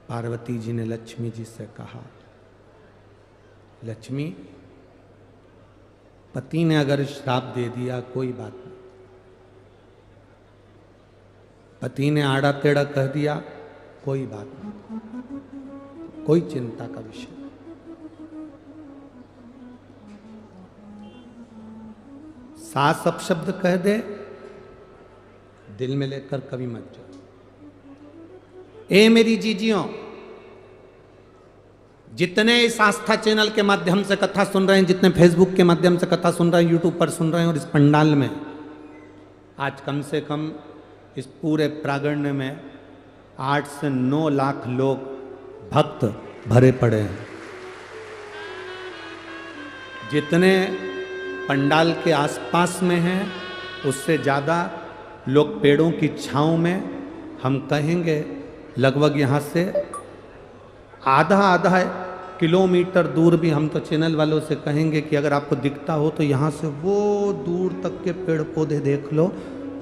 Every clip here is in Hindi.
पार्वती जी ने लक्ष्मी जी से कहा, लक्ष्मी, पति ने अगर श्राप दे दिया कोई बात नहीं, पति ने आड़ा टेढ़ा कह दिया कोई बात नहीं, कोई चिंता का विषय नहीं। सास अपशब्द कह दे, दिल में लेकर कभी मत जाओ। ए मेरी जीजियों, जितने इस आस्था चैनल के माध्यम से कथा सुन रहे हैं, जितने फेसबुक के माध्यम से कथा सुन रहे हैं, यूट्यूब पर सुन रहे हैं, और इस पंडाल में आज कम से कम इस पूरे प्रांगण में 8 से 9 लाख लोग भक्त भरे पड़े हैं। जितने पंडाल के आसपास में हैं उससे ज़्यादा लोग पेड़ों की छांव में, हम कहेंगे लगभग यहाँ से आधा किलोमीटर दूर भी, हम तो चैनल वालों से कहेंगे कि अगर आपको दिखता हो तो यहाँ से वो दूर तक के पेड़ पौधे देख लो।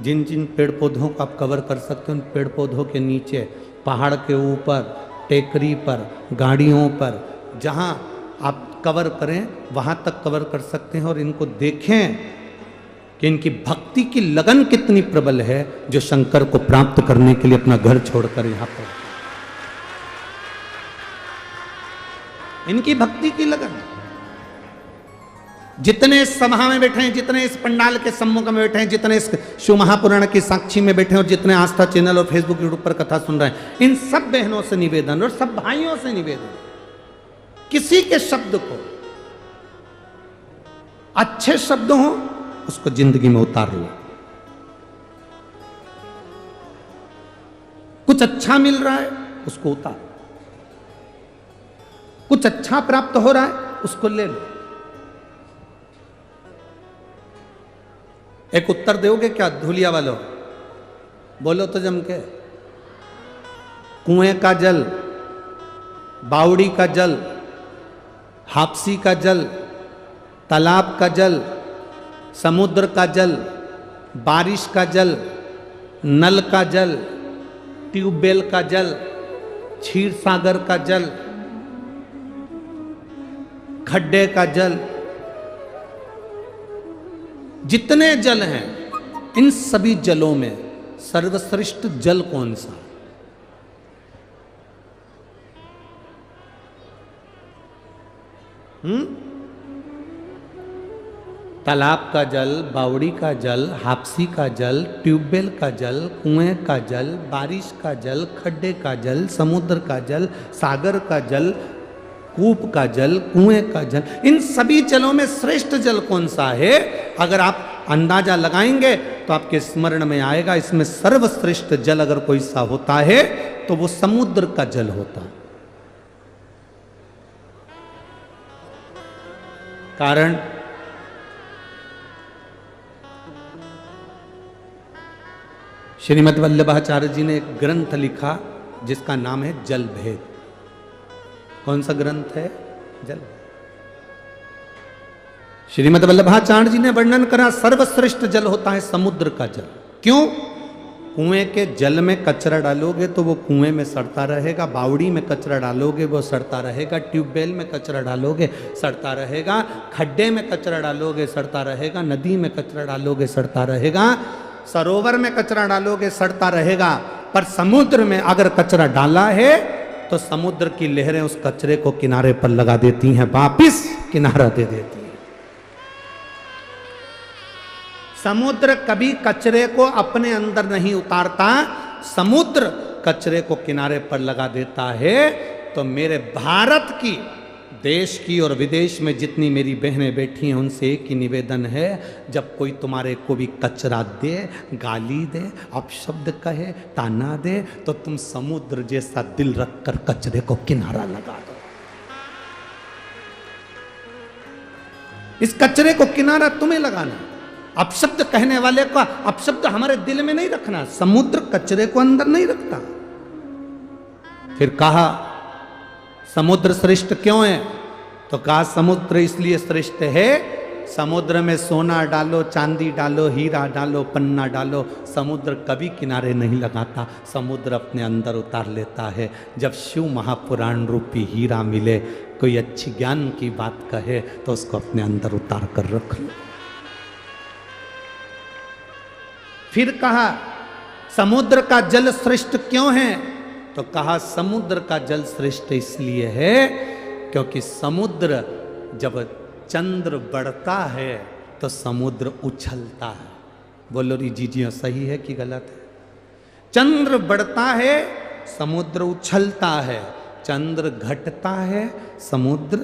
जिन जिन पेड़ पौधों को आप कवर कर सकते हो, उन पेड़ पौधों के नीचे, पहाड़ के ऊपर, टेकरी पर, गाड़ियों पर, जहाँ आप कवर करें वहाँ तक कवर कर सकते हैं। और इनको देखें कि इनकी भक्ति की लगन कितनी प्रबल है, जो शंकर को प्राप्त करने के लिए अपना घर छोड़कर यहाँ पर, इनकी भक्ति की लगन। जितने इस सभा में बैठे हैं, जितने इस पंडाल के सम्मुख में बैठे हैं, जितने इस शिव महापुराण की साक्षी में बैठे हैं, और जितने आस्था चैनल और फेसबुक यूट्यूब पर कथा सुन रहे हैं, इन सब बहनों से निवेदन और सब भाइयों से निवेदन, किसी के शब्द को, अच्छे शब्द हो उसको जिंदगी में उतार लो। कुछ अच्छा मिल रहा है उसको उतार, कुछ अच्छा प्राप्त हो रहा है उसको ले लो। एक उत्तर दोगे क्या धुलिया वालों? बोलो तो जम के। कुएं का जल, बावड़ी का जल, हापसी का जल, तालाब का जल, समुद्र का जल, बारिश का जल, नल का जल, ट्यूबवेल का जल, क्षीर सागर का जल, खड्डे का जल, जितने जल हैं, इन सभी जलों में सर्वश्रेष्ठ जल कौन सा? तालाब का जल, बावड़ी का जल, हापसी का जल, ट्यूबवेल का जल, कुएं का जल, बारिश का जल, खड्डे का जल, समुद्र का जल, सागर का जल, कूप का जल, कुएं का जल, इन सभी जलों में श्रेष्ठ जल कौन सा है? अगर आप अंदाजा लगाएंगे तो आपके स्मरण में आएगा, इसमें सर्वश्रेष्ठ जल अगर कोई सा होता है तो वो समुद्र का जल होता है। कारण श्रीमद् वल्लभाचार्य जी ने एक ग्रंथ लिखा जिसका नाम है जल भेद। कौन सा ग्रंथ है? जल। श्रीमद् वल्लभाचार्य जी ने वर्णन करा, सर्वश्रेष्ठ जल होता है समुद्र का जल। क्यों? कुएं के जल में कचरा डालोगे तो वो कुएं में सड़ता रहेगा, बावड़ी में कचरा डालोगे वो सड़ता रहेगा, ट्यूबवेल में कचरा डालोगे सड़ता रहेगा, खड्डे में कचरा डालोगे सड़ता रहेगा, नदी में कचरा डालोगे सड़ता रहेगा, सरोवर में कचरा डालोगे सड़ता रहेगा। पर समुद्र में अगर कचरा डाला है तो समुद्र की लहरें उस कचरे को किनारे पर लगा देती हैं, वापिस किनारा दे देती हैं। समुद्र कभी कचरे को अपने अंदर नहीं उतारता, समुद्र कचरे को किनारे पर लगा देता है। तो मेरे भारत की, देश की और विदेश में जितनी मेरी बहनें बैठी हैं उनसे एक ही निवेदन है, जब कोई तुम्हारे को भी कचरा दे, गाली दे, अपशब्द कहे, ताना दे, तो तुम समुद्र जैसा दिल रखकर कचरे को किनारा लगा दो। इस कचरे को किनारा तुम्हें लगाना। अपशब्द कहने वाले का अपशब्द हमारे दिल में नहीं रखना। समुद्र कचरे को अंदर नहीं रखता। फिर कहा समुद्र श्रेष्ठ क्यों है? तो कहा समुद्र इसलिए श्रेष्ठ है, समुद्र में सोना डालो, चांदी डालो, हीरा डालो, पन्ना डालो, समुद्र कभी किनारे नहीं लगाता, समुद्र अपने अंदर उतार लेता है। जब शिव महापुराण रूपी हीरा मिले, कोई अच्छी ज्ञान की बात कहे तो उसको अपने अंदर उतार कर रख लो। फिर कहा समुद्र का जल श्रेष्ठ क्यों है? तो कहा समुद्र का जल श्रेष्ठ इसलिए है क्योंकि समुद्र जब चंद्र बढ़ता है तो समुद्र उछलता है। बोलो री जीजियो सही है कि गलत है? चंद्र बढ़ता है समुद्र उछलता है, चंद्र घटता है समुद्र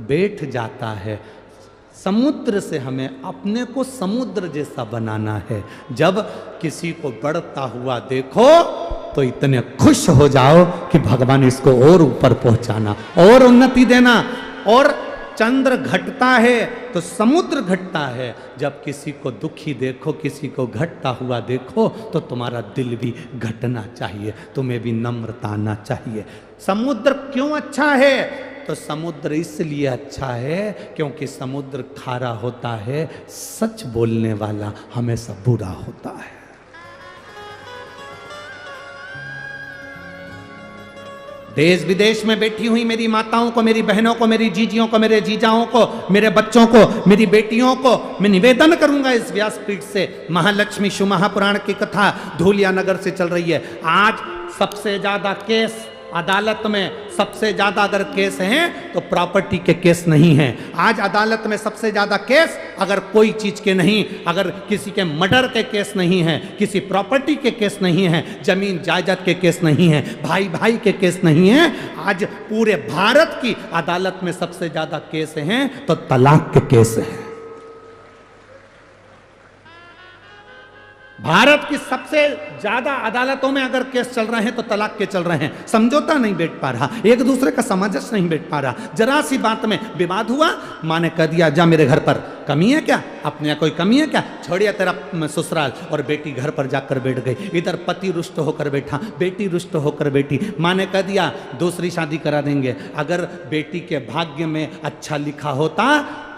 बैठ जाता है। समुद्र से हमें अपने को समुद्र जैसा बनाना है। जब किसी को बढ़ता हुआ देखो तो इतने खुश हो जाओ कि भगवान इसको और ऊपर पहुंचाना, और उन्नति देना। और चंद्र घटता है तो समुद्र घटता है। जब किसी को दुखी देखो, किसी को घटता हुआ देखो तो तुम्हारा दिल भी घटना चाहिए, तुम्हें भी नम्रता आना चाहिए। समुद्र क्यों अच्छा है? तो समुद्र इसलिए अच्छा है क्योंकि समुद्र खारा होता है, सच बोलने वाला हमेशा बुरा होता है। देश विदेश में बैठी हुई मेरी माताओं को, मेरी बहनों को, मेरी जीजियों को, मेरे जीजाओं को, मेरे बच्चों को, मेरी बेटियों को मैं निवेदन करूंगा इस व्यासपीठ से, महालक्ष्मी शिव महापुराण की कथा धूलिया नगर से चल रही है। आज सबसे ज्यादा केस अदालत में, सबसे ज्यादा अगर केस हैं तो प्रॉपर्टी के केस नहीं हैं। आज अदालत में सबसे ज्यादा केस अगर कोई चीज के नहीं, अगर किसी के मर्डर के केस नहीं हैं, किसी प्रॉपर्टी के केस नहीं हैं, जमीन जायदाद के केस नहीं हैं, भाई भाई के केस नहीं हैं। आज पूरे भारत की अदालत में सबसे ज्यादा केस हैं तो तलाक के केस हैं। भारत की सबसे ज्यादा अदालतों में अगर केस चल रहे हैं तो तलाक के चल रहे हैं। समझौता नहीं बैठ पा रहा, एक दूसरे का सामंजस्य नहीं बैठ पा रहा। जरा सी बात में विवाद हुआ, माँ ने कह दिया जा मेरे घर पर, कमी है क्या? अपने यहाँ कोई कमी है क्या? छोड़िए तेरा ससुराल। और बेटी घर पर जाकर बैठ गई। इधर पति रुष्ट होकर बैठा, बेटी रुष्ट होकर बैठी। माँ ने कह दिया दूसरी शादी करा देंगे। अगर बेटी के भाग्य में अच्छा लिखा होता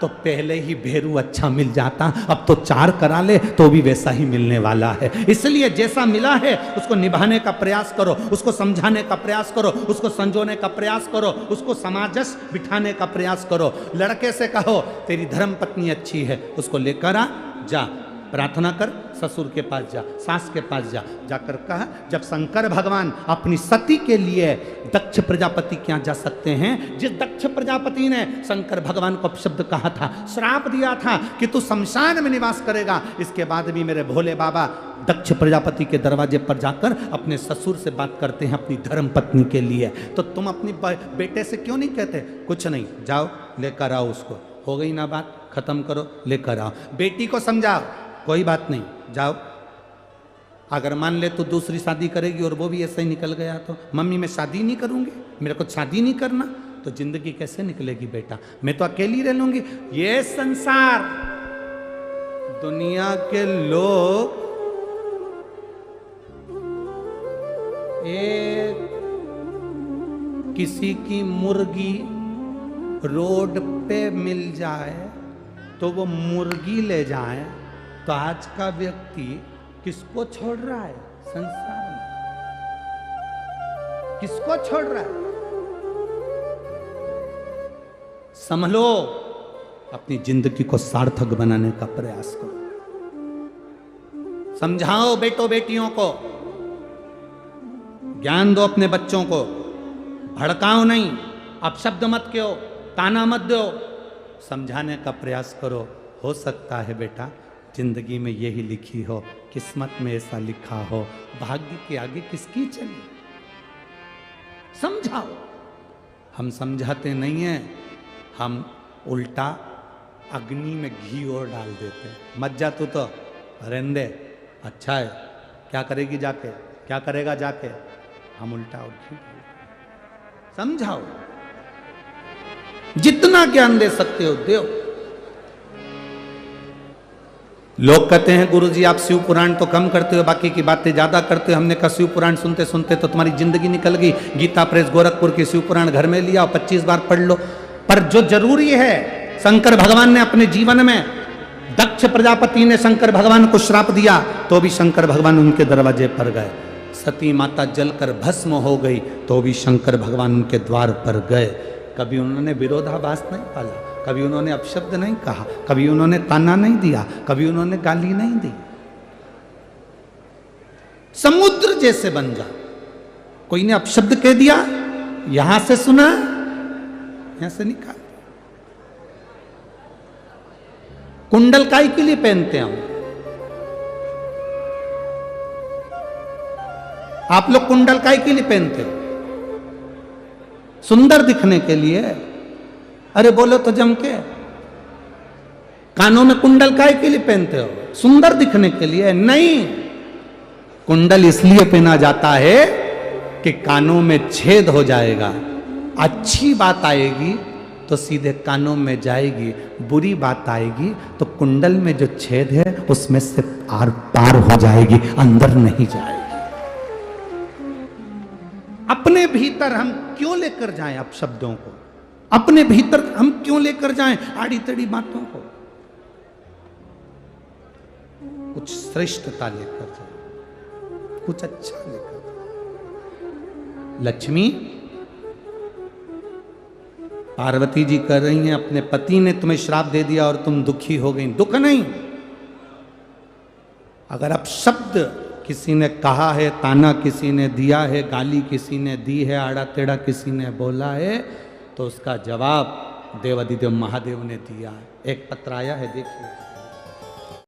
तो पहले ही भेरू अच्छा मिल जाता, अब तो 4 करा ले तो भी वैसा ही मिलने वाला है। इसलिए जैसा मिला है उसको निभाने का प्रयास करो, उसको समझाने का प्रयास करो, उसको संजोने का प्रयास करो, उसको समाजस बिठाने का प्रयास करो। लड़के से कहो तेरी धर्म पत्नी अच्छी है, उसको लेकर आ, जा प्रार्थना कर, ससुर के पास जा, सास के पास जा। जाकर कहा जब शंकर भगवान अपनी सती के लिए दक्ष प्रजापति के यहाँ जा सकते हैं, जिस दक्ष प्रजापति ने शंकर भगवान को अपशब्द कहा था, श्राप दिया था कि तू शमशान में निवास करेगा, इसके बाद भी मेरे भोले बाबा दक्ष प्रजापति के दरवाजे पर जाकर अपने ससुर से बात करते हैं अपनी धर्म पत्नी के लिए। तो तुम अपनी बेटे से क्यों नहीं कहते कुछ नहीं, जाओ लेकर आओ उसको, हो गई ना बात, खत्म करो, लेकर आओ। बेटी को समझाओ कोई बात नहीं, जाओ। अगर मान ले तो दूसरी शादी करेगी और वो भी ऐसे ही निकल गया तो मम्मी मैं शादी नहीं करूंगी, मेरे को शादी नहीं करना, तो जिंदगी कैसे निकलेगी बेटा? मैं तो अकेली रह लूंगी। ये संसार, दुनिया के लोग एक किसी की मुर्गी रोड पे मिल जाए तो वो मुर्गी ले जाए, तो आज का व्यक्ति किसको छोड़ रहा है संसार में? किसको छोड़ रहा है? संभलो, अपनी जिंदगी को सार्थक बनाने का प्रयास करो। समझाओ बेटों बेटियों को, ज्ञान दो अपने बच्चों को, भड़काओ नहीं, अपशब्द मत कहो, ताना मत दो, समझाने का प्रयास करो। हो सकता है बेटा जिंदगी में यही लिखी हो, किस्मत में ऐसा लिखा हो, भाग्य के आगे किसकी चली? समझाओ। हम समझाते नहीं हैं, हम उल्टा अग्नि में घी और डाल देते हैं। मत जा तू तो, रहने दे, अच्छा है, क्या करेगी जाके, क्या करेगा जाके, हम उल्टा और घी। समझाओ, जितना ज्ञान दे सकते हो दो। लोग कहते हैं गुरुजी आप शिव पुराण तो कम करते हो, बाकी की बातें ज्यादा करते हो। हमने कहा शिव पुराण सुनते सुनते तो तुम्हारी जिंदगी निकल गई। गीता प्रेस गोरखपुर की शिव पुराण घर में लिया और 25 बार पढ़ लो। पर जो जरूरी है, शंकर भगवान ने अपने जीवन में दक्ष प्रजापति ने शंकर भगवान को श्राप दिया तो भी शंकर भगवान उनके दरवाजे पर गए। सती माता जलकर भस्म हो गई तो भी शंकर भगवान उनके द्वार पर गए। कभी उन्होंने विरोधाभास नहीं पाला, कभी उन्होंने अपशब्द नहीं कहा, कभी उन्होंने ताना नहीं दिया, कभी उन्होंने गाली नहीं दी। समुद्र जैसे बन जा। कोई ने अपशब्द कह दिया, यहां से सुना, यहां से निकाल। कुंडल काय के लिए पहनते हैं हम? आप लोग कुंडल काय के लिए पहनते हो? सुंदर दिखने के लिए। अरे बोलो तो जम के। कानों में कुंडल काय के लिए पहनते हो? सुंदर दिखने के लिए नहीं। कुंडल इसलिए पहना जाता है कि कानों में छेद हो जाएगा, अच्छी बात आएगी तो सीधे कानों में जाएगी, बुरी बात आएगी तो कुंडल में जो छेद है उसमें से आर पार हो जाएगी, अंदर नहीं जाएगी। अपने भीतर हम क्यों लेकर जाएं अपशब्दों को? अपने भीतर हम क्यों लेकर जाएं आड़ी तड़ी बातों को? कुछ श्रेष्ठता लेकर जाए, कुछ अच्छा लेकर जाए। लक्ष्मी पार्वती जी कर रही हैं, अपने पति ने तुम्हें श्राप दे दिया और तुम दुखी हो गई। दुख नहीं, अगर अब शब्द किसी ने कहा है, ताना किसी ने दिया है, गाली किसी ने दी है, आड़ा टेढ़ा किसी ने बोला है, तो उसका जवाब देवाधिदेव महादेव ने दिया है। एक पत्र आया है, देखिए।